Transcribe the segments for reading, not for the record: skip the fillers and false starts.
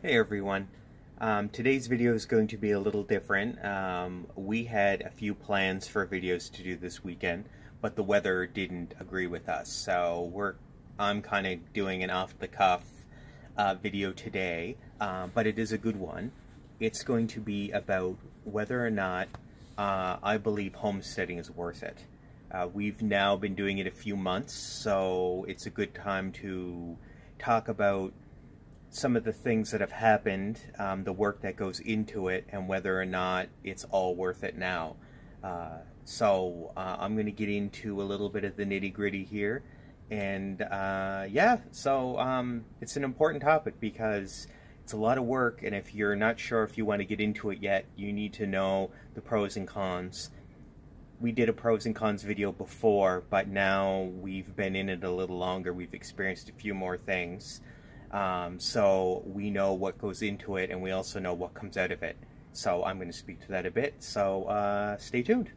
Hey everyone. Today's video is going to be a little different. We had a few plans for videos to do this weekend, but the weather didn't agree with us. So I'm kind of doing an off-the-cuff video today, but it is a good one. It's going to be about whether or not I believe homesteading is worth it. We've now been doing it a few months, so it's a good time to talk about some of the things that have happened, the work that goes into it, and whether or not it's all worth it now. I'm going to get into a little bit of the nitty-gritty here. And it's an important topic because it's a lot of work, and if you're not sure if you want to get into it yet, you need to know the pros and cons. We did a pros and cons video before, but now we've been in it a little longer. We've experienced a few more things. So we know what goes into it, and we also know what comes out of it. So I'm going to speak to that a bit, so stay tuned.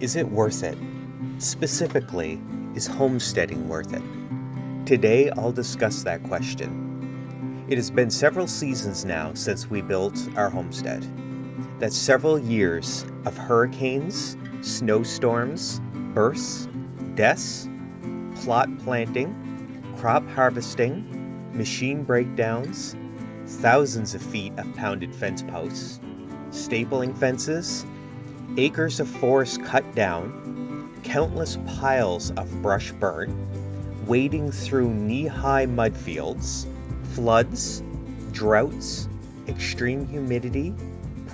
Is it worth it? Specifically, is homesteading worth it? Today, I'll discuss that question. It has been several seasons now since we built our homestead. That's several years of hurricanes, snowstorms, births, deaths, plot planting, crop harvesting, machine breakdowns, thousands of feet of pounded fence posts, stapling fences, acres of forest cut down, countless piles of brush burnt, wading through knee-high mud fields, floods, droughts, extreme humidity,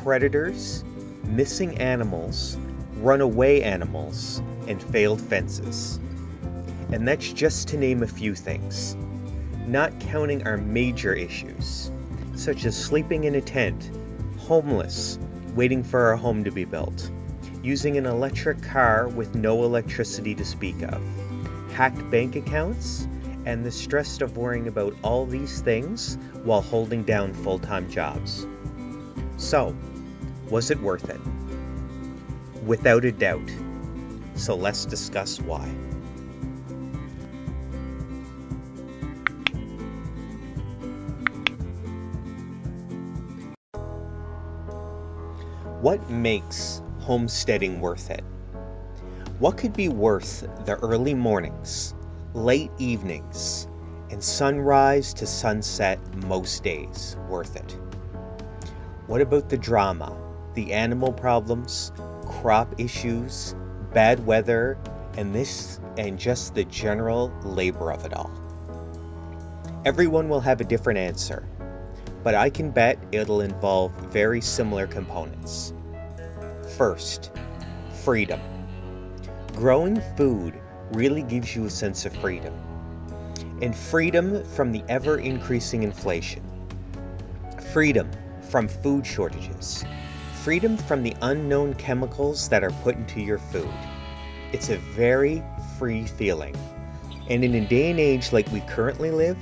predators, missing animals, runaway animals, and failed fences. And that's just to name a few things, not counting our major issues, such as sleeping in a tent, homeless, waiting for our home to be built, using an electric car with no electricity to speak of, hacked bank accounts, and the stress of worrying about all these things while holding down full-time jobs. So, was it worth it? Without a doubt. So let's discuss why. What makes homesteading worth it? What could be worth the early mornings, late evenings, and sunrise to sunset most days worth it? What about the drama, the animal problems, crop issues, bad weather, and just the general labor of it all? Everyone will have a different answer, but I can bet it'll involve very similar components. First, freedom. Growing food really gives you a sense of freedom. And freedom from the ever-increasing inflation. Freedom from food shortages. Freedom from the unknown chemicals that are put into your food. It's a very free feeling. And in a day and age like we currently live,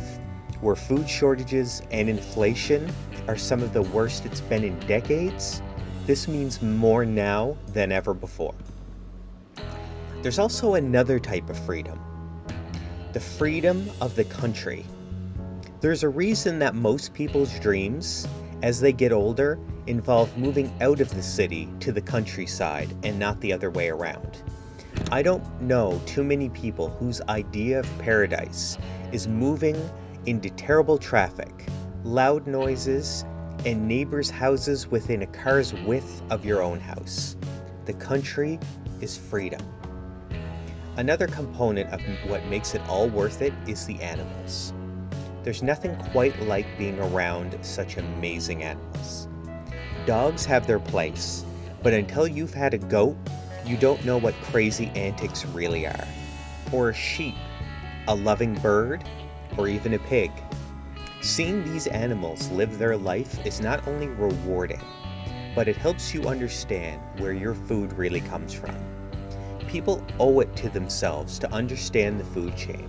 where food shortages and inflation are some of the worst it's been in decades, this means more now than ever before. There's also another type of freedom, the freedom of the country. There's a reason that most people's dreams, as they get older, involve moving out of the city to the countryside and not the other way around. I don't know too many people whose idea of paradise is moving into terrible traffic, loud noises, and neighbors' houses within a car's width of your own house. The country is freedom. Another component of what makes it all worth it is the animals. There's nothing quite like being around such amazing animals. Dogs have their place, but until you've had a goat, you don't know what crazy antics really are. Or a sheep, a loving bird, or even a pig. Seeing these animals live their life is not only rewarding, but it helps you understand where your food really comes from. People owe it to themselves to understand the food chain,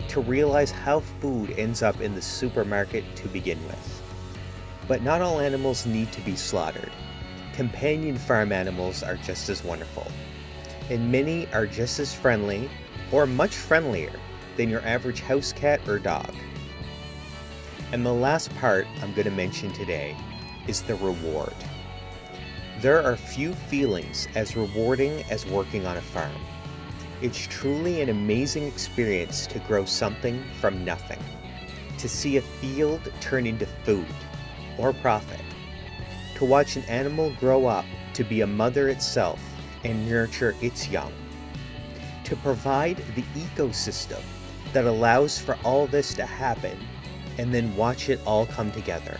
to realize how food ends up in the supermarket to begin with. But not all animals need to be slaughtered. Companion farm animals are just as wonderful, and many are just as friendly, or much friendlier, than your average house cat or dog. And the last part I'm going to mention today is the reward. There are few feelings as rewarding as working on a farm. It's truly an amazing experience to grow something from nothing, to see a field turn into food or profit, to watch an animal grow up to be a mother itself and nurture its young, to provide the ecosystem that allows for all this to happen, and then watch it all come together.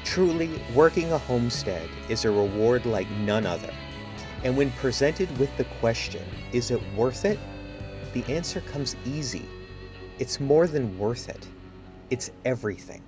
Truly, working a homestead is a reward like none other. And when presented with the question, is it worth it? The answer comes easy. It's more than worth it. It's everything.